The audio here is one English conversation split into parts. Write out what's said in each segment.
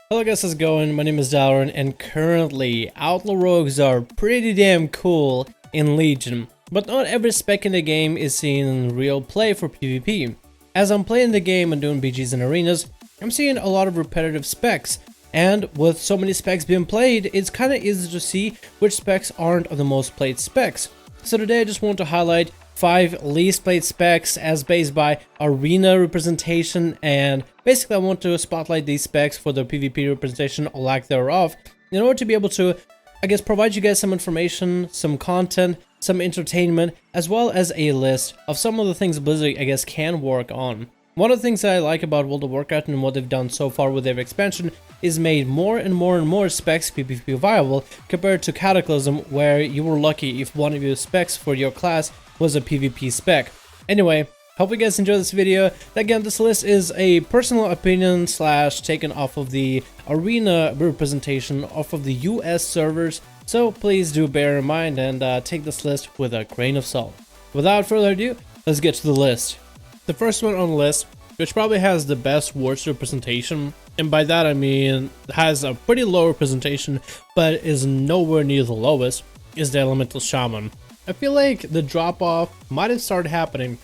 Hello guys, how's it going? My name is Dalron, and currently Outlaw Rogues are pretty damn cool in Legion, but not every spec in the game is seen in real play for PvP. As I'm playing the game and doing BGs and arenas, I'm seeing a lot of repetitive specs, and with so many specs being played, it's kinda easy to see which specs aren't the most played specs. So today I just want to highlight 5 least played specs as based by arena representation, and basically I want to spotlight these specs for the PvP representation or lack thereof in order to be able to, I guess, provide you guys some information, some content, some entertainment, as well as a list of some of the things Blizzard, I guess, can work on. One of the things that I like about World of Warcraft and what they've done so far with their expansion is made more and more specs PvP viable compared to Cataclysm, where you were lucky if one of your specs for your class was a PvP spec. Anyway, hope you guys enjoy this video. Again, this list is a personal opinion slash taken off of the arena representation off of the US servers, so please do bear in mind and take this list with a grain of salt. Without further ado, let's get to the list. The first one on the list, which probably has the best worst representation, and by that I mean has a pretty low representation but is nowhere near the lowest, is the Elemental Shaman. I feel like the drop off might have started happening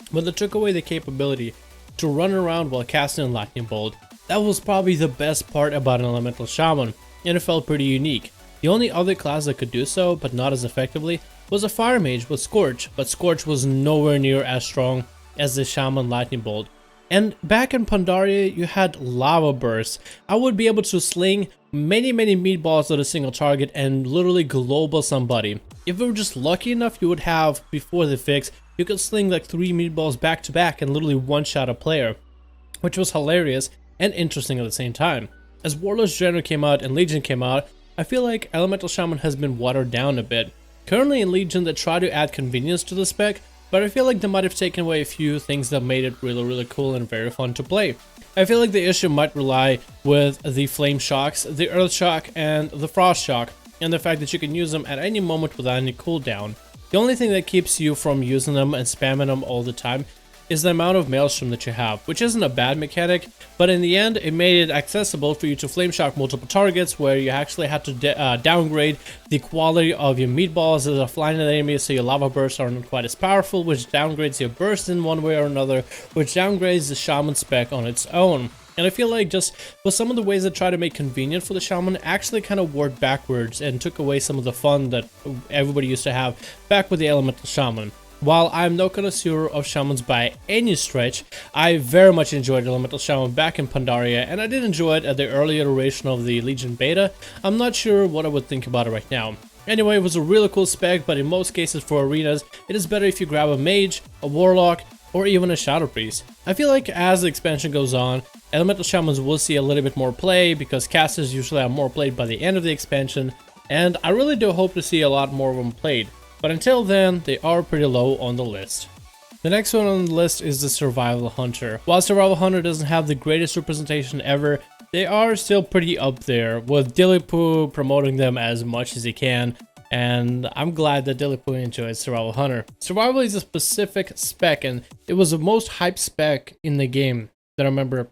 when they took away the capability to run around while casting Lightning Bolt. That was probably the best part about an Elemental Shaman, and it felt pretty unique. The only other class that could do so, but not as effectively, was a Fire Mage with Scorch, but Scorch was nowhere near as strong as the Shaman Lightning Bolt. And back in Pandaria, you had Lava Burst. I would be able to sling many meatballs at a single target and literally global somebody. If we were just lucky enough, you would have, before the fix, you could sling like 3 meatballs back to back and literally one-shot a player, which was hilarious and interesting at the same time. As Warlord's General came out and Legion came out, I feel like Elemental Shaman has been watered down a bit. Currently in Legion, they try to add convenience to the spec, but I feel like they might have taken away a few things that made it really cool and very fun to play. I feel like the issue might rely with the Flame Shocks, the Earth Shock, and the Frost Shock, and the fact that you can use them at any moment without any cooldown. The only thing that keeps you from using them and spamming them all the time is the amount of Maelstrom that you have, which isn't a bad mechanic, but in the end it made it accessible for you to flame shock multiple targets, where you actually had to downgrade the quality of your meatballs as a flying enemy, so your lava bursts are not quite as powerful, which downgrades your burst in one way or another, which downgrades the Shaman spec on its own. And I feel like just with some of the ways that try to make convenient for the Shaman actually kind of worked backwards and took away some of the fun that everybody used to have back with the Elemental Shaman. While I'm no connoisseur of Shamans by any stretch, I very much enjoyed Elemental Shaman back in Pandaria, and I did enjoy it at the early iteration of the Legion beta. I'm not sure what I would think about it right now. Anyway, it was a really cool spec, but in most cases for arenas, it is better if you grab a Mage, a Warlock, or even a Shadow Priest. I feel like as the expansion goes on, Elemental Shamans will see a little bit more play, because casters usually are more played by the end of the expansion, and I really do hope to see a lot more of them played. But until then, they are pretty low on the list. The next one on the list is the Survival Hunter. While Survival Hunter doesn't have the greatest representation ever, they are still pretty up there, with Dilipu promoting them as much as he can, and I'm glad that Dilipu enjoys Survival Hunter. Survival is a specific spec, and it was the most hyped spec in the game that I remember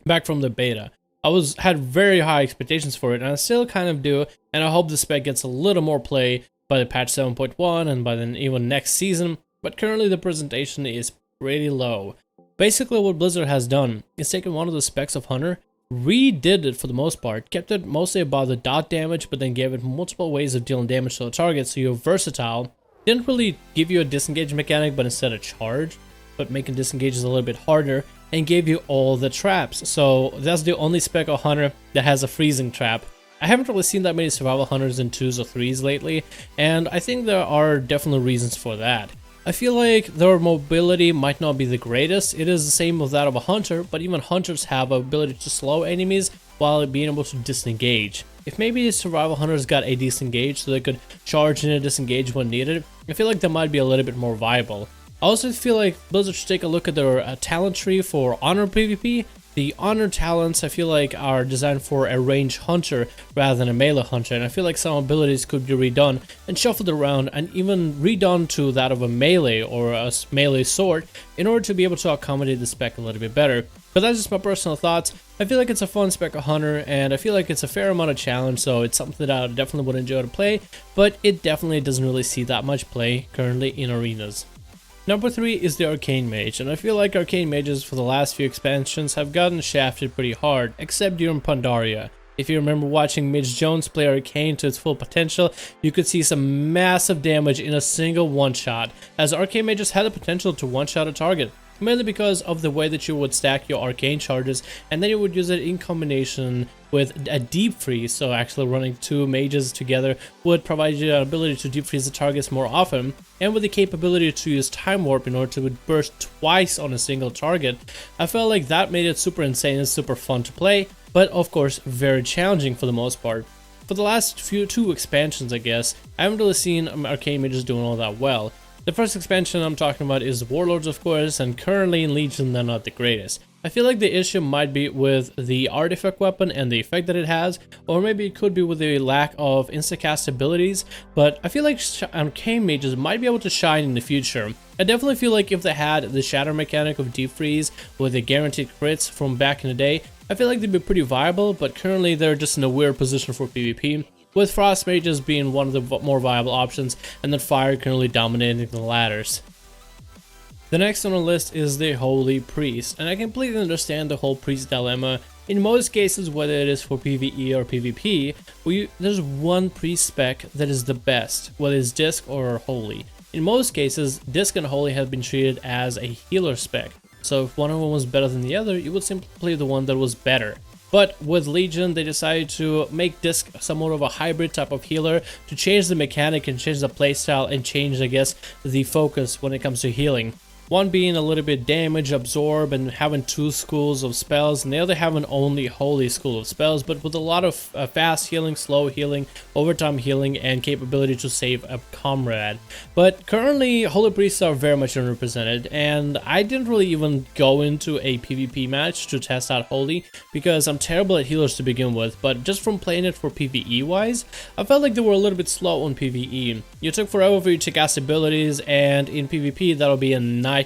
back from the beta. I had very high expectations for it, and I still kind of do, and I hope the spec gets a little more play by the patch 7.1 and by then even next season, but currently the presentation is pretty low. Basically what Blizzard has done is taken one of the specs of Hunter, redid it for the most part, kept it mostly about the dot damage, but then gave it multiple ways of dealing damage to the target, so you're versatile. Didn't really give you a disengage mechanic, but instead a charge, but making disengages a little bit harder, and gave you all the traps. So that's the only spec of Hunter that has a freezing trap. I haven't really seen that many Survival Hunters in 2s or 3s lately, and I think there are definitely reasons for that. I feel like their mobility might not be the greatest. It is the same with that of a Hunter, but even Hunters have the ability to slow enemies while being able to disengage. If maybe Survival Hunters got a disengage so they could charge in a disengage when needed, I feel like that might be a little bit more viable. I also feel like Blizzard should take a look at their talent tree for Honor PvP. The Honor talents, I feel like, are designed for a range hunter rather than a melee hunter, and I feel like some abilities could be redone and shuffled around and even redone to that of a melee or a melee sword in order to be able to accommodate the spec a little bit better. But that's just my personal thoughts. I feel like it's a fun spec of Hunter, and I feel like it's a fair amount of challenge, so it's something that I definitely would enjoy to play, but it definitely doesn't really see that much play currently in arenas. Number 3 is the Arcane Mage, and I feel like Arcane Mages for the last few expansions have gotten shafted pretty hard, except during Pandaria. If you remember watching Midge Jones play Arcane to its full potential, you could see some massive damage in a single one-shot, as Arcane Mages had the potential to one-shot a target, mainly because of the way that you would stack your Arcane charges, and then you would use it in combination with a deep freeze. So actually running 2 mages together would provide you the ability to deep freeze the targets more often, and with the capability to use time warp in order to burst twice on a single target. I felt like that made it super insane and super fun to play, but of course very challenging for the most part. For the last 2 expansions, I guess, I haven't really seen Arcane Mages doing all that well. The first expansion I'm talking about is Warlords, of course, and currently in Legion they're not the greatest. I feel like the issue might be with the artifact weapon and the effect that it has, or maybe it could be with the lack of instacast abilities, but I feel like Arcane Mages might be able to shine in the future. I definitely feel like if they had the shatter mechanic of deep freeze with the guaranteed crits from back in the day, I feel like they'd be pretty viable, but currently they're just in a weird position for PvP, with Frost Mages being one of the more viable options, and then Fire currently dominating the ladders. The next on the list is the Holy Priest, and I completely understand the whole priest dilemma. In most cases, whether it is for PvE or PvP, there's one priest spec that is the best, whether it's Disc or Holy. In most cases, Disc and Holy have been treated as a healer spec, so if one of them was better than the other, you would simply play the one that was better. But with Legion, they decided to make Disc somewhat of a hybrid type of healer to change the mechanic and change the playstyle and change, I guess, the focus when it comes to healing. One being a little bit damage absorb and having 2 schools of spells, and the other having only Holy school of spells, but with a lot of fast healing, slow healing, overtime healing, and capability to save a comrade. But currently, Holy Priests are very much underrepresented, and I didn't really even go into a PvP match to test out Holy, because I'm terrible at healers to begin with, but just from playing it for PvE wise, I felt like they were a little bit slow on PvE. You took forever for you to cast abilities, and in PvP that'll be a nightmare.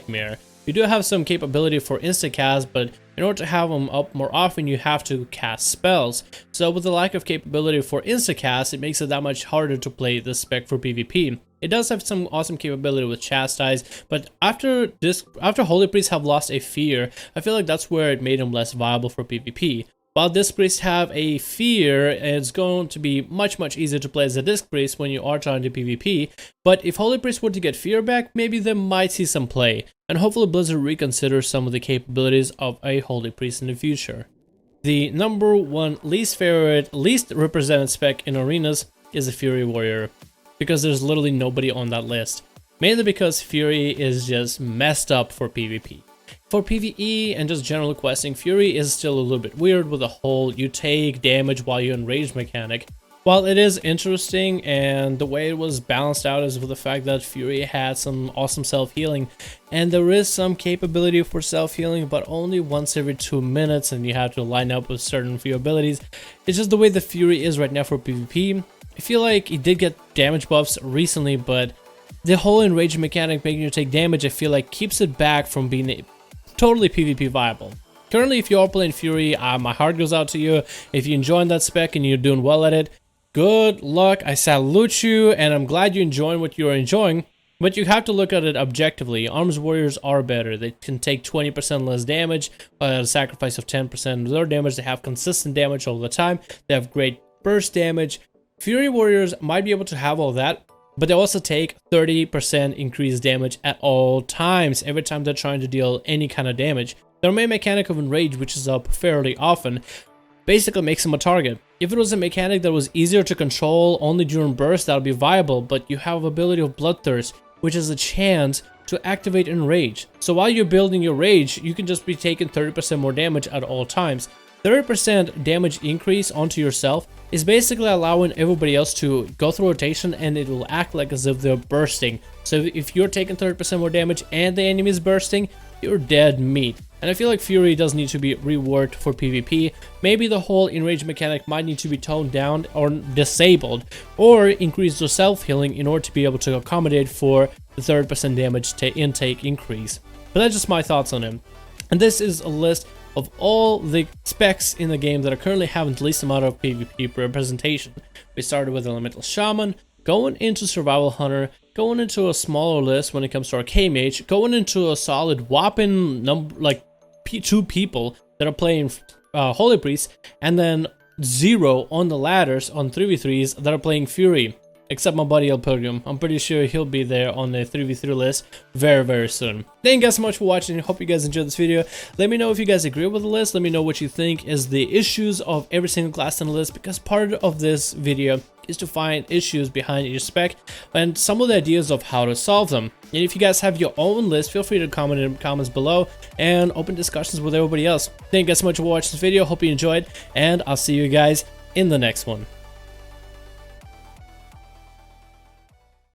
You do have some capability for instacast, but in order to have them up more often, you have to cast spells. So with the lack of capability for instacast, it makes it that much harder to play the spec for PvP. It does have some awesome capability with Chastise, but after Holy Priests have lost a fear, I feel like that's where it made them less viable for PvP. While Disc Priests have a fear, it's going to be much easier to play as a Disc Priest when you are trying to PvP, but if Holy Priests were to get fear back, maybe they might see some play, and hopefully Blizzard reconsiders some of the capabilities of a Holy Priest in the future. The number 1 least represented spec in arenas is the Fury Warrior, because there's literally nobody on that list, mainly because Fury is just messed up for PvP. For PvE and just general questing, Fury is still a little bit weird with the whole you take damage while you enrage mechanic. While it is interesting and the way it was balanced out is with the fact that Fury had some awesome self-healing, and there is some capability for self-healing, but only once every 2 minutes, and you have to line up with certain few abilities. It's just the way the Fury is right now for PvP. I feel like it did get damage buffs recently, but the whole enrage mechanic making you take damage, I feel like keeps it back from being totally PvP viable. Currently, if you are playing Fury, my heart goes out to you. If you're enjoying that spec and you're doing well at it, good luck. I salute you, and I'm glad you're enjoying what you're enjoying. But you have to look at it objectively. Arms Warriors are better. They can take 20% less damage at a sacrifice of 10% of their damage. They have consistent damage all the time. They have great burst damage. Fury Warriors might be able to have all that, but they also take 30% increased damage at all times, every time they're trying to deal any kind of damage. Their main mechanic of Enrage, which is up fairly often, basically makes them a target. If it was a mechanic that was easier to control only during burst, that would be viable, but you have ability of Bloodthirst, which is a chance to activate Enrage. So while you're building your Rage, you can just be taking 30% more damage at all times. 30% damage increase onto yourself is basically allowing everybody else to go through rotation, and it will act like as if they're bursting. So if you're taking 30% more damage and the enemy is bursting, you're dead meat. And I feel like Fury does need to be reworked for PvP. Maybe the whole enrage mechanic might need to be toned down or disabled, or increase the self-healing in order to be able to accommodate for the 30% damage intake increase. But that's just my thoughts on him. And this is a list of all the specs in the game that are currently having the least amount of PvP representation. We started with Elemental Shaman, going into Survival Hunter, going into a smaller list when it comes to Arcane Mage, going into a solid whopping number, like 2 people that are playing Holy Priest, and then 0 on the ladders on 3v3s that are playing Fury. Except my buddy El Pilgrim. I'm pretty sure he'll be there on the 3v3 list very soon. Thank you guys so much for watching. Hope you guys enjoyed this video. Let me know if you guys agree with the list. Let me know what you think is the issues of every single class on the list, because part of this video is to find issues behind each spec and some of the ideas of how to solve them. And if you guys have your own list, feel free to comment in the comments below and open discussions with everybody else. Thank you guys so much for watching this video. Hope you enjoyed, and I'll see you guys in the next one.